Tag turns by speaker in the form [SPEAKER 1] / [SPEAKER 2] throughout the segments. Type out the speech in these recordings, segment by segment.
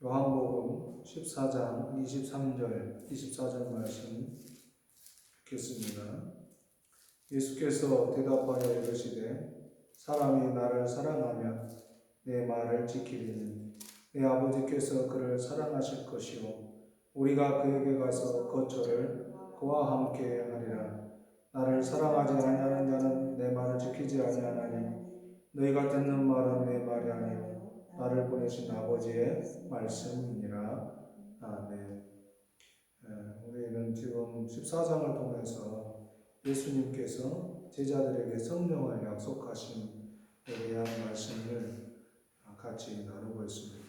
[SPEAKER 1] 요한복음 14장 23절, 24절 말씀 읽겠습니다. 예수께서 대답하여 이르시되 사람이 나를 사랑하면 내 말을 지키리니 내 아버지께서 그를 사랑하실 것이요 우리가 그에게 가서 거처를 그와 함께 하리라. 나를 사랑하지 아니하는 자는 내 말을 지키지 아니하나니 너희가 듣는 말은 내 말이 아니요 나를 보내신 아버지의 말씀이니라. 아멘. 우리는 지금 14장을 통해서 예수님께서 제자들에게 성령을 약속하심에 대한 말씀을 같이 나누고 있습니다.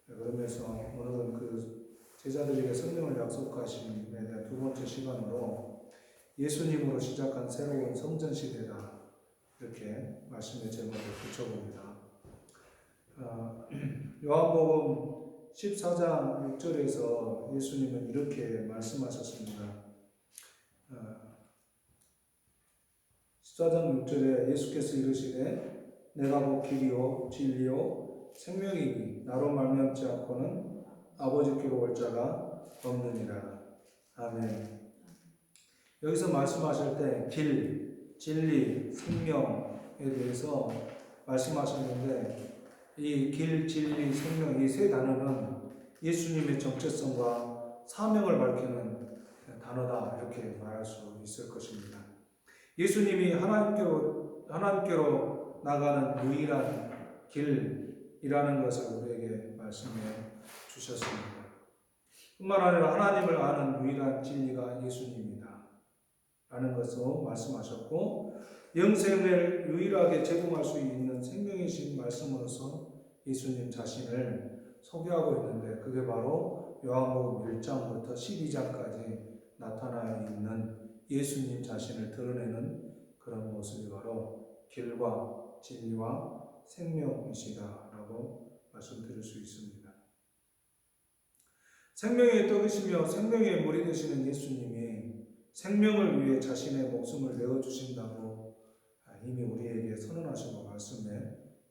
[SPEAKER 1] 그러면서 오늘은 그 제자들에게 성령을 약속하심에 대한 두 번째 시간으로 예수님으로 시작한 새로운 성전 시대다, 이렇게 말씀의 제목을 붙여봅니다. 요한복음 14장 6절에서 예수님은 이렇게 말씀하셨습니다. 14장 6절에 예수께서 이르시되 내가 곧 길이요 진리요 생명이니 나로 말미암지 않고는 아버지께로 올 자가 없느니라. 아멘. 여기서 말씀하실 때 길, 진리, 생명에 대해서 말씀하셨는데 이 길, 진리, 생명 이 세 단어는 예수님의 정체성과 사명을 밝히는 단어다, 이렇게 말할 수 있을 것입니다. 예수님이 하나님께로 나가는 유일한 길이라는 것을 우리에게 말씀해 주셨습니다. 뿐만 아니라 하나님을 아는 유일한 진리가 예수님이다 라는 것을 말씀하셨고, 영생을 유일하게 제공할 수 있는 생명이신 말씀으로서 예수님 자신을 소개하고 있는데, 그게 바로 요한복음 1장부터 12장까지 나타나 있는 예수님 자신을 드러내는 그런 모습이 바로 길과 진리와 생명이시다라고 말씀드릴 수 있습니다. 생명의 떡이시며 생명의 물이 되시는 예수님이 생명을 위해 자신의 목숨을 내어주신다고 이미 우리에게 선언하시고 말씀해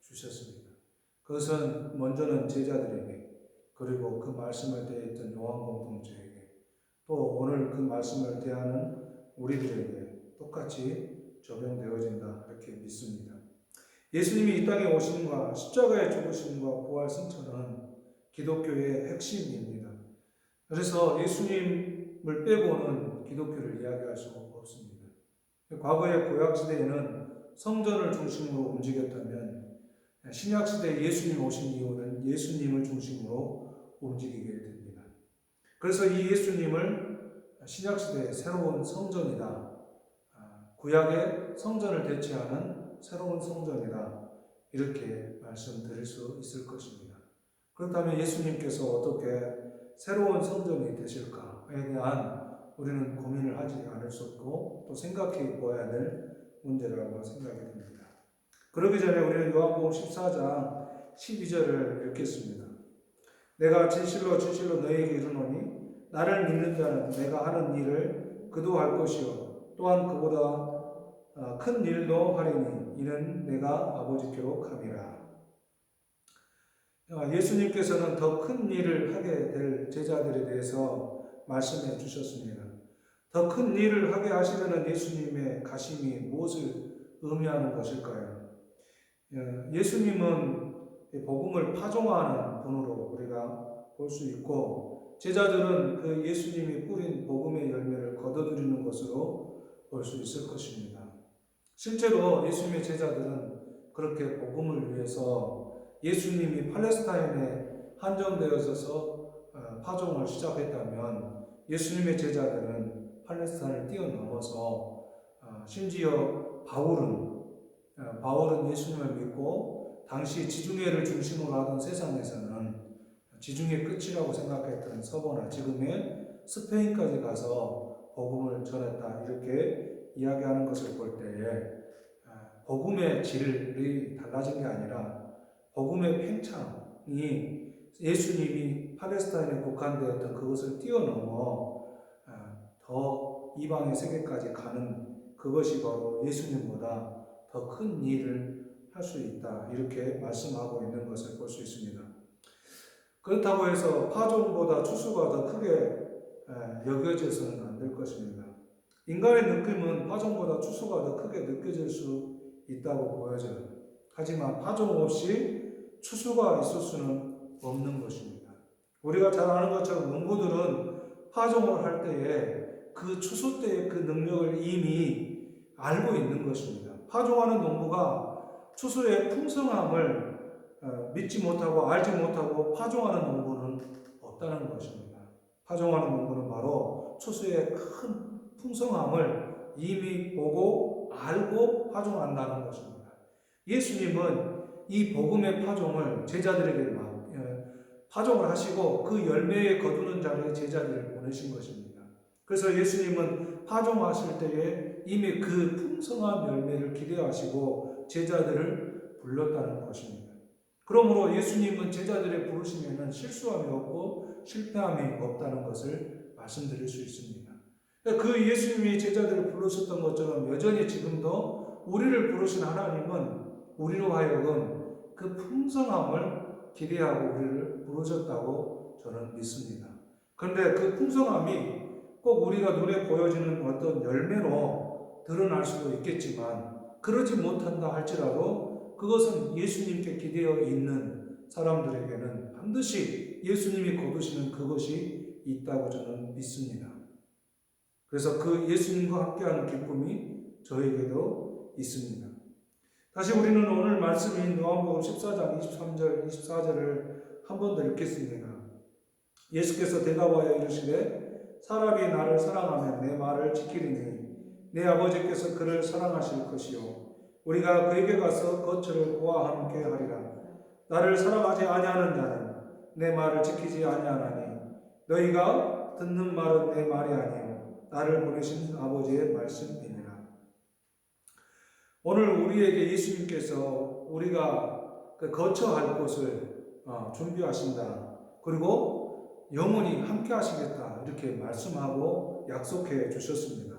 [SPEAKER 1] 주셨습니다. 그것은 먼저는 제자들에게, 그리고 그 말씀을 대했던 요한 공동체에게, 또 오늘 그 말씀을 대하는 우리들에게 똑같이 적용되어진다, 이렇게 믿습니다. 예수님이 이 땅에 오심과 십자가의 죽으심과 부활 승천은 기독교의 핵심입니다. 그래서 예수님을 빼고는 기독교를 이야기할 수가 없습니다. 과거의 구약시대에는 성전을 중심으로 움직였다면 신약시대에 예수님 오신 이후는 예수님을 중심으로 움직이게 됩니다. 그래서 이 예수님을 신약시대의 새로운 성전이다, 구약의 성전을 대체하는 새로운 성전이다, 이렇게 말씀드릴 수 있을 것입니다. 그렇다면 예수님께서 어떻게 새로운 성전이 되실까에 대한 우리는 고민을 하지 않을 수 없고 또 생각해 보아야 될 문제라고 생각이 듭니다. 그러기 전에 우리는 요한복음 14장 12절을 읽겠습니다. 내가 진실로 진실로 너희에게 이르노니 나를 믿는 자는 내가 하는 일을 그도 할 것이요 또한 그보다 큰 일도 하리니 이는 내가 아버지께로 감이라. 예수님께서는 더 큰 일을 하게 될 제자들에 대해서 말씀해 주셨습니다. 더 큰 일을 하게 하시려는 예수님의 가심이 무엇을 의미하는 것일까요? 예수님은 복음을 파종하는 분으로 우리가 볼 수 있고, 제자들은 그 예수님이 뿌린 복음의 열매를 거둬들이는 것으로 볼 수 있을 것입니다. 실제로 예수님의 제자들은 그렇게 복음을 위해서 예수님이 팔레스타인에 한정되어서 파종을 시작했다면 예수님의 제자들은 팔레스타인을 뛰어넘어서 심지어 바울은 예수님을 믿고 당시 지중해를 중심으로 하던 세상에서는 지중해 끝이라고 생각했던 서버나 지금의 스페인까지 가서 복음을 전했다, 이렇게 이야기하는 것을 볼 때에 복음의 질이 달라진 게 아니라 복음의 팽창이 예수님이 팔레스타인에 국한되었던 그것을 뛰어넘어 더 이방의 세계까지 가는 그것이 바로 예수님보다 더 큰 일을 할 수 있다, 이렇게 말씀하고 있는 것을 볼 수 있습니다. 그렇다고 해서 파종보다 추수가 더 크게 여겨져서는 안 될 것입니다. 인간의 느낌은 파종보다 추수가 더 크게 느껴질 수 있다고 보여져요. 하지만 파종 없이 추수가 있을 수는 없는 것입니다. 우리가 잘 아는 것처럼 농부들은 파종을 할 때에 그 추수 때의 그 능력을 이미 알고 있는 것입니다. 파종하는 농부가 추수의 풍성함을 믿지 못하고 알지 못하고 파종하는 농부는 없다는 것입니다. 파종하는 농부는 바로 추수의 큰 풍성함을 이미 보고 알고 파종한다는 것입니다. 예수님은 이 복음의 파종을 제자들에게 파종을 하시고 그 열매에 거두는 자리에 제자들을 보내신 것입니다. 그래서 예수님은 파종하실 때에 이미 그 풍성한 열매를 기대하시고 제자들을 불렀다는 것입니다. 그러므로 예수님은 제자들의 부르심에는 실수함이 없고 실패함이 없다는 것을 말씀드릴 수 있습니다. 그 예수님이 제자들을 부르셨던 것처럼 여전히 지금도 우리를 부르신 하나님은 우리로 하여금 그 풍성함을 기대하고 우리를 부르셨다고 저는 믿습니다. 그런데 그 풍성함이 꼭 우리가 눈에 보여지는 어떤 열매로 드러날 수도 있겠지만 그러지 못한다 할지라도 그것은 예수님께 기대어 있는 사람들에게는 반드시 예수님이 거두시는 그것이 있다고 저는 믿습니다. 그래서 그 예수님과 함께하는 기쁨이 저에게도 있습니다. 다시 우리는 오늘 말씀인 요한복음 14장 23절 24절을 한 번 더 읽겠습니다. 예수께서 대답하여 이르시되 사람이 나를 사랑하면 내 말을 지키리니 내 아버지께서 그를 사랑하실 것이요 우리가 그에게 가서 거처를 그와 함께 하리라. 나를 사랑하지 아니하는 자는 내 말을 지키지 아니하나니 너희가 듣는 말은 내 말이 아니요 나를 보내신 아버지의 말씀이니라. 오늘 우리에게 예수님께서 우리가 거처할 곳을 준비하신다. 그리고 영원히 함께 하시겠다. 이렇게 말씀하고 약속해 주셨습니다.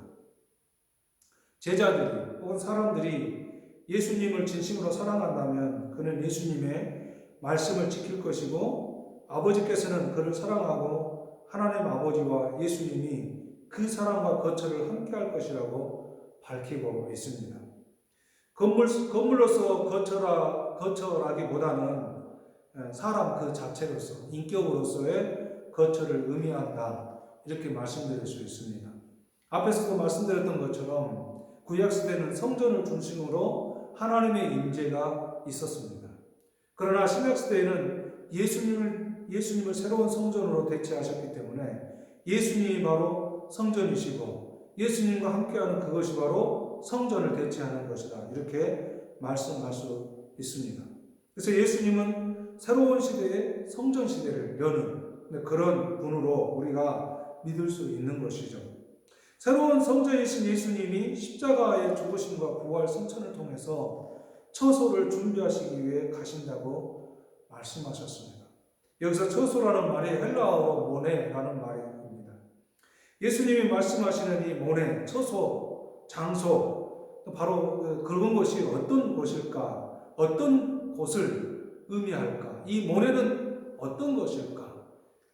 [SPEAKER 1] 제자들이 혹은 사람들이 예수님을 진심으로 사랑한다면 그는 예수님의 말씀을 지킬 것이고 아버지께서는 그를 사랑하고 하나님 아버지와 예수님이 그 사랑과 거처를 함께 할 것이라고 밝히고 있습니다. 건물로서 거처라기보다는 사람 그 자체로서 인격으로서의 거처를 의미한다. 이렇게 말씀드릴 수 있습니다. 앞에서도 말씀드렸던 것처럼 구약시대는 성전을 중심으로 하나님의 임재가 있었습니다. 그러나 신약시대에는 예수님을 새로운 성전으로 대체하셨기 때문에 예수님이 바로 성전이시고 예수님과 함께하는 그것이 바로 성전을 대체하는 것이다. 이렇게 말씀할 수 있습니다. 그래서 예수님은 새로운 시대의 성전 시대를 여는 그런 분으로 우리가 믿을 수 있는 것이죠. 새로운 성전이신 예수님이 십자가의 죽으심과 부활 승천을 통해서 처소를 준비하시기 위해 가신다고 말씀하셨습니다. 여기서 처소라는 말이 헬라어로 모네라는 말입니다. 예수님이 말씀하시는 이 모네, 처소, 장소, 바로 그런 것이 어떤 곳일까? 어떤 곳을 의미할까? 이 모네는 어떤 것일까?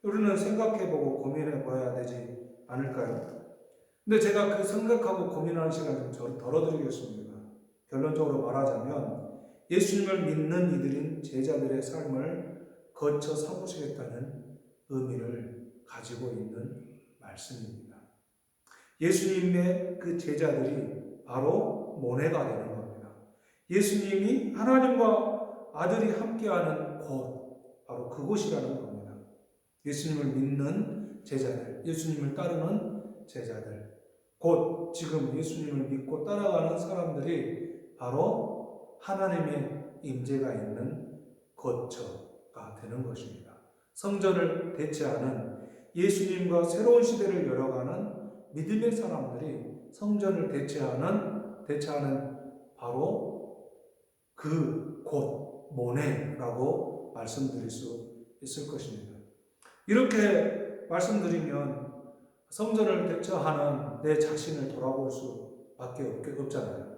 [SPEAKER 1] 우리는 생각해보고 고민해봐야 되지 않을까요? 근데 제가 그 생각하고 고민하는 시간을 좀 덜어드리겠습니다. 결론적으로 말하자면 예수님을 믿는 이들인 제자들의 삶을 거쳐 삼으시겠다는 의미를 가지고 있는 말씀입니다. 예수님의 그 제자들이 바로 모네가 되는 겁니다. 예수님이 하나님과 아들이 함께하는 곳, 바로 그곳이라는 겁니다. 예수님을 믿는 제자들, 예수님을 따르는 제자들, 곧 지금 예수님을 믿고 따라가는 사람들이 바로 하나님의 임재가 있는 거처가 되는 것입니다. 성전을 대체하는 예수님과 새로운 시대를 열어가는 믿음의 사람들이 성전을 대체하는 바로 그 곳, 모네라고 말씀드릴 수 있을 것입니다. 이렇게 말씀드리면 성전을 대처하는 내 자신을 돌아볼 수밖에 없잖아요.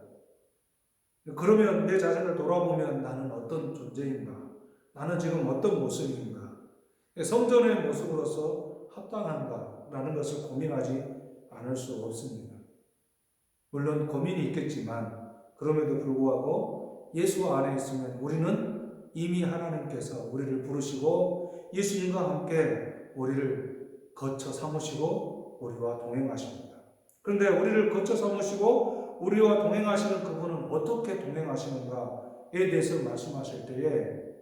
[SPEAKER 1] 그러면 내 자신을 돌아보면 나는 어떤 존재인가? 나는 지금 어떤 모습인가? 성전의 모습으로서 합당한가라는 것을 고민하지 않을 수 없습니다. 물론 고민이 있겠지만 그럼에도 불구하고 예수 안에 있으면 우리는 이미 하나님께서 우리를 부르시고 예수님과 함께 우리를 거쳐 삼으시고 우리와 동행하십니다. 그런데 우리를 거쳐 삼으시고 우리와 동행하시는 그분은 어떻게 동행하시는가에 대해서 말씀하실 때에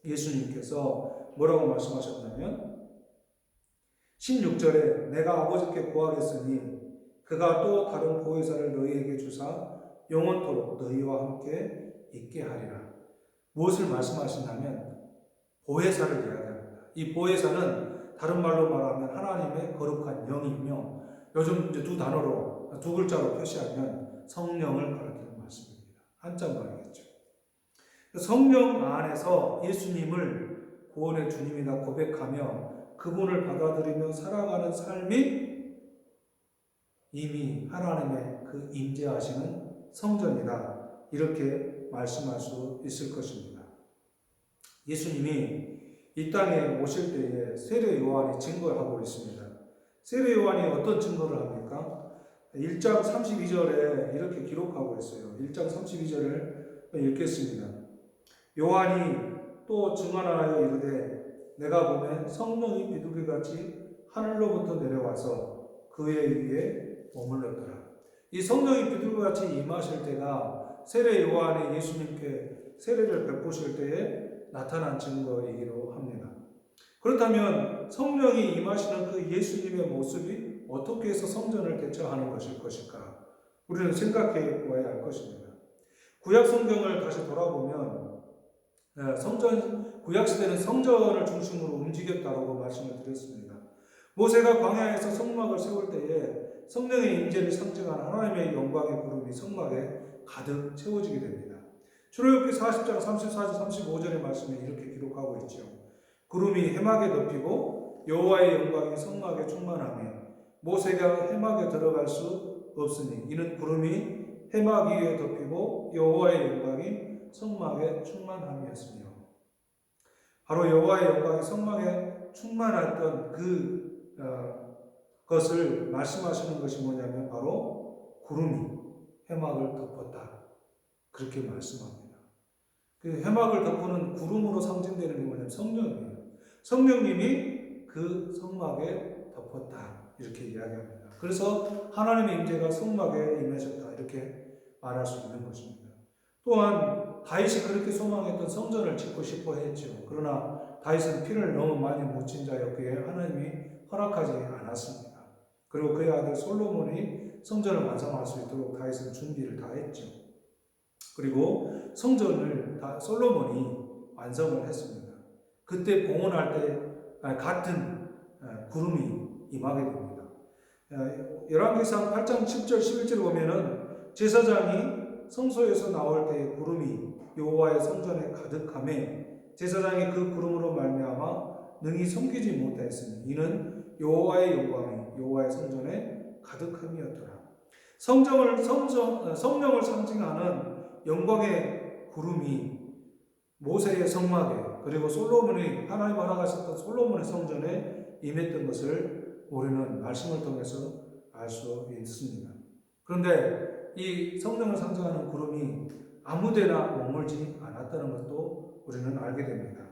[SPEAKER 1] 예수님께서 뭐라고 말씀하셨냐면 16절에 내가 아버지께 구하겠으니 그가 또 다른 보혜사를 너희에게 주사 영원토록 너희와 함께 있게 하리라. 무엇을 말씀하시냐면 보혜사를 이야기합니다. 이 보혜사는 다른 말로 말하면 하나님의 거룩한 영이며 요즘 이제 두 글자로 표시하면 성령을 가리키는 말씀입니다. 한자말이겠죠. 성령 안에서 예수님을 구원의 주님이라 고백하며 그분을 받아들이며 살아가는 삶이 이미 하나님의 그 임재하시는 성전이다. 이렇게 말씀할 수 있을 것입니다. 예수님이 이 땅에 오실 때에 세례 요한이 증거를 하고 있습니다. 세례 요한이 어떤 증거를 합니까? 1장 32절에 이렇게 기록하고 있어요. 1장 32절을 읽겠습니다. 요한이 또 증언하여 이르되 내가 보면 성령이 비둘기같이 하늘로부터 내려와서 그의 위에 머물렀더라. 이 성령이 비둘기같이 임하실 때가 세례 요한이 예수님께 세례를 베푸실 때에 나타난 증거이기도 합니다. 그렇다면 성령이 임하시는 그 예수님의 모습이 어떻게 해서 성전을 대처하는 것일 것일까? 우리는 생각해 보아야 할 것입니다. 구약 성경을 다시 돌아보면 구약시대는 성전을 중심으로 움직였다고 말씀을 드렸습니다. 모세가 광야에서 성막을 세울 때에 성령의 임재를 상징하는 하나님의 영광의 구름이 성막에 가득 채워지게 됩니다. 출애굽기 40장 34절 35절의 말씀에 이렇게 기록하고 있죠. 구름이 해막에 덮이고 여호와의 영광이 성막에 충만하며 모세가 해막에 들어갈 수 없으니 이는 구름이 해막 위에 덮이고 여호와의 영광이 성막에 충만함이었으며 바로 여호와의 영광이 성막에 충만했던 것을 말씀하시는 것이 뭐냐면 바로 구름이 해막을 덮었다. 그렇게 말씀합니다. 그 해막을 덮는 구름으로 상징되는 게 뭐냐면 성령이에요. 성령님이 그 성막에 덮었다. 이렇게 이야기합니다. 그래서 하나님의 임재가 성막에 임하셨다. 이렇게 말할 수 있는 것입니다. 또한 다윗이 그렇게 소망했던 성전을 짓고 싶어 했죠. 그러나 다윗은 피를 너무 많이 묻힌 자였기에 하나님이 허락하지 않았습니다. 그리고 그의 아들 솔로몬이 성전을 완성할 수 있도록 다윗은 준비를 다 했죠. 그리고 성전을 솔로몬이 완성을 했습니다. 그때 봉헌할 때 같은 구름이 임하게 됩니다. 열왕기상 8장 10절 11절 보면은 제사장이 성소에서 나올 때의 구름이 여호와의 성전에 가득하매 제사장이 그 구름으로 말미암아 능히 섬기지 못하였으니 이는 여호와의 영광이 여호와의 성전에 가득함이었더라. 성령을 상징하는 영광의 구름이 모세의 성막에 그리고 솔로몬이 하나님 허락하셨던 솔로몬의 성전에 임했던 것을 우리는 말씀을 통해서 알 수 있습니다. 그런데 이 성령을 상징하는 구름이 아무데나 머물지 않았다는 것도 우리는 알게 됩니다.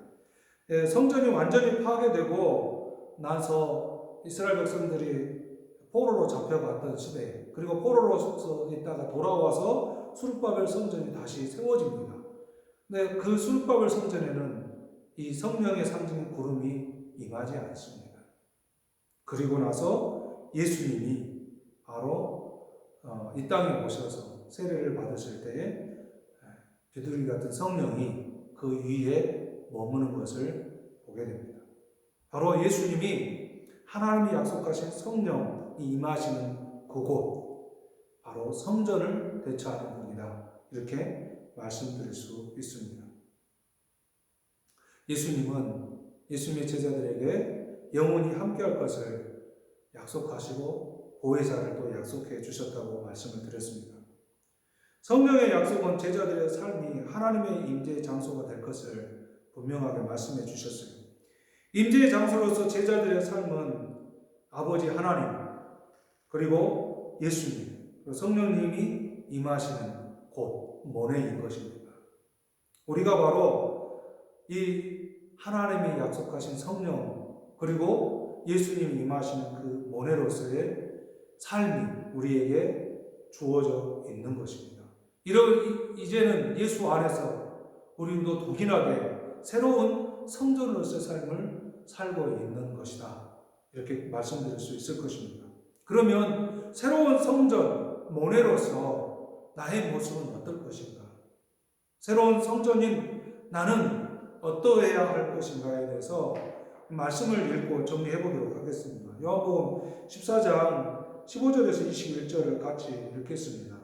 [SPEAKER 1] 성전이 완전히 파괴되고 나서 이스라엘 백성들이 포로로 잡혀갔던 시대, 그리고 포로로 있다가 돌아와서 수르바벨 성전이 다시 세워집니다. 근데 그 수르바벨 성전에는 이 성령의 상징인 구름이 임하지 않습니다. 그리고 나서 예수님이 바로 이 땅에 오셔서 세례를 받으실 때에 비둘기 같은 성령이 그 위에 머무는 것을 보게 됩니다. 바로 예수님이 하나님이 약속하신 성령이 임하시는 그곳, 바로 성전을 대처하는 분이다. 이렇게 말씀드릴 수 있습니다. 예수님은 예수님의 제자들에게 영원히 함께할 것을 약속하시고 보혜사를 또 약속해 주셨다고 말씀을 드렸습니다. 성령의 약속은 제자들의 삶이 하나님의 임재의 장소가 될 것을 분명하게 말씀해 주셨어요. 임재의 장소로서 제자들의 삶은 아버지 하나님, 그리고 예수님, 그리고 성령님이 임하시는 곳, 모내인 것입니다. 우리가 바로 이 하나님이 약속하신 성령, 그리고 예수님이 임하시는 그 모내로서의 삶이 우리에게 주어져 있는 것입니다. 이제는 예수 안에서 우리도 동일하게 새로운 성전으로서의 삶을 살고 있는 것이다. 이렇게 말씀드릴 수 있을 것입니다. 그러면 새로운 성전, 모내로서 나의 모습은 어떨 것인가? 새로운 성전인 나는 어떠해야 할 것인가에 대해서 말씀을 읽고 정리해 보도록 하겠습니다. 요한복음 14장 15절에서 21절을 같이 읽겠습니다.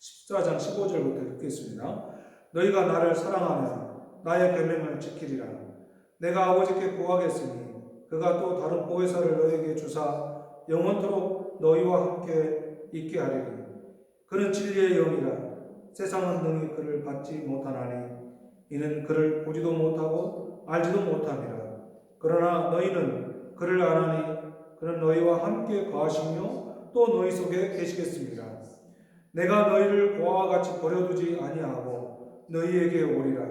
[SPEAKER 1] 14장 15절부터 읽겠습니다. 너희가 나를 사랑하면 나의 계명을 지키리라. 내가 아버지께 구하겠으니 그가 또 다른 보혜사를 너희에게 주사 영원토록 너희와 함께 있게 하리니 그는 진리의 영이라. 세상은 능히 그를 받지 못하나니 이는 그를 보지도 못하고 알지도 못함이라. 그러나 너희는 그를 아나니 그는 너희와 함께 거하시며 또 너희 속에 계시겠습니다. 내가 너희를 고아와 같이 버려두지 아니하고 너희에게 오리라.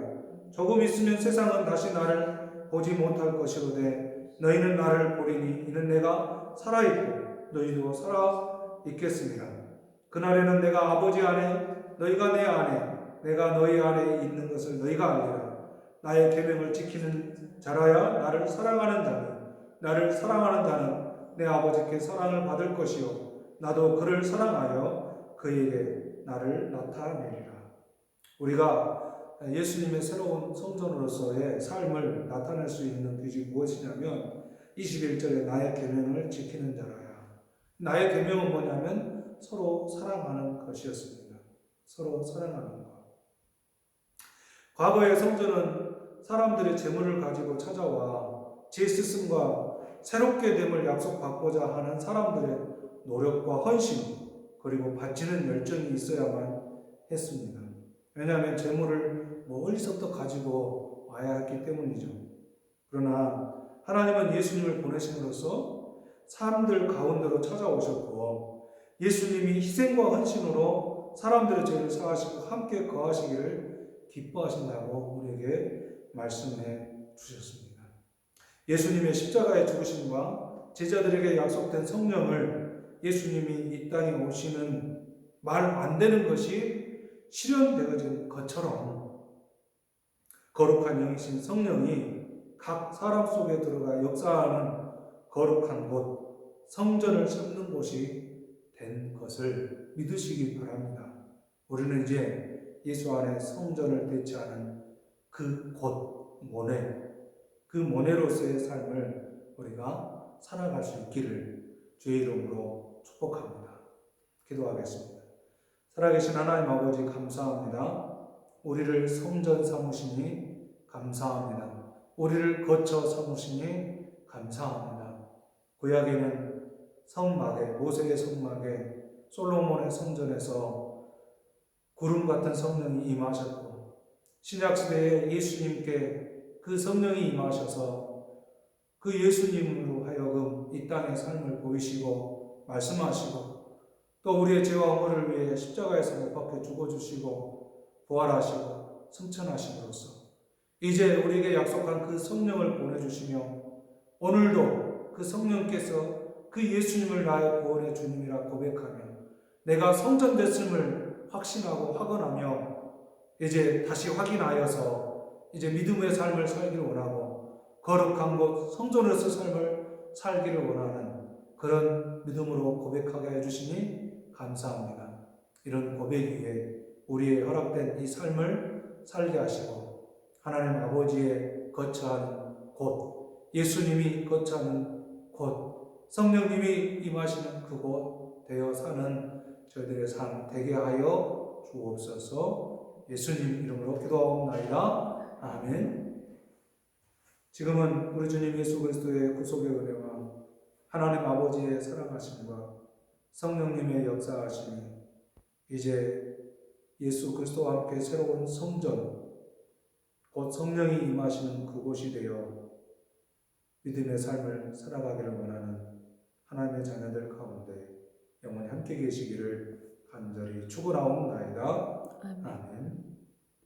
[SPEAKER 1] 조금 있으면 세상은 다시 나를 보지 못할 것이로되 너희는 나를 보리니 이는 내가 살아있고 너희도 살아있겠습니다. 그날에는 내가 아버지 안에 너희가 내 안에 내가 너희 안에 있는 것을 너희가 알리라. 나의 계명을 지키는 자라야 나를 사랑하는 자니 나를 사랑하는 자는 내 아버지께 사랑을 받을 것이요 나도 그를 사랑하여 그에게 나를 나타내리라. 우리가 예수님의 새로운 성전으로서의 삶을 나타낼 수 있는 것이 무엇이냐면 21절에 나의 계명을 지키는 자라야. 나의 계명은 뭐냐면 서로 사랑하는 것이었습니다. 서로 사랑하는 것. 과거의 성전은 사람들의 재물을 가지고 찾아와 제 스승과 새롭게 됨을 약속받고자 하는 사람들의 노력과 헌신 그리고 바치는 열정이 있어야만 했습니다. 왜냐하면 재물을 멀리서부터 가지고 와야 했기 때문이죠. 그러나 하나님은 예수님을 보내심으로써 사람들 가운데로 찾아오셨고 예수님이 희생과 헌신으로 사람들의 죄를 사하시고 함께 거하시기를 기뻐하신다고 우리에게 말씀해 주셨습니다. 예수님의 십자가의 죽으심과 제자들에게 약속된 성령을 예수님이 이 땅에 오시는 말 안 되는 것이 실현되어진 것처럼 거룩한 영이신 성령이 각 사람 속에 들어가 역사하는 거룩한 곳, 성전을 삼는 곳이 된 것을 믿으시기 바랍니다. 우리는 이제 예수 안에 성전을 대체하는 그 곳, 모내, 그 모내로서의 삶을 우리가 살아갈 수 있기를 주의 이름으로 축복합니다. 기도하겠습니다. 살아계신 하나님 아버지 감사합니다. 우리를 성전 삼으시니 감사합니다. 우리를 거처 삼으시니 감사합니다. 구약에는 성막에, 모세의 성막에, 솔로몬의 성전에서 구름 같은 성령이 임하셨고 신약시대에 예수님께 그 성령이 임하셔서 그 예수님으로 하여금 이 땅의 삶을 보이시고 말씀하시고 또 우리의 죄와 허물을 위해 십자가에서 못 박혀 죽어주시고 부활하시고 승천하심으로써 이제 우리에게 약속한 그 성령을 보내주시며 오늘도 그 성령께서 그 예수님을 나의 구원의 주님이라 고백하며 내가 성전됐음을 확신하고 확언하며 이제 다시 확인하여서 이제 믿음의 삶을 살기를 원하고 거룩한 곳 성전에서 삶을 살기를 원하는 그런 믿음으로 고백하게 해주시니 감사합니다. 이런 고백 위에 우리의 허락된 이 삶을 살게 하시고 하나님 아버지의 거처하는 곳, 예수님이 거처하는 곳, 성령님이 임하시는 그곳 되어 사는 저희들의 삶 되게 하여 주옵소서. 예수님 이름으로 기도하옵나이다. 아멘. 지금은 우리 주님 예수 그리스도의 구속의 은혜와 하나님 아버지의 사랑하심과 성령님의 역사하심이 이제 예수 그리스도와 함께 새로운 성전, 곧 성령이 임하시는 그곳이 되어 믿음의 삶을 살아가기를 원하는 하나님의 자녀들 가운데 영원히 함께 계시기를 간절히 축원하옵나이다.
[SPEAKER 2] 아멘.
[SPEAKER 1] 아멘.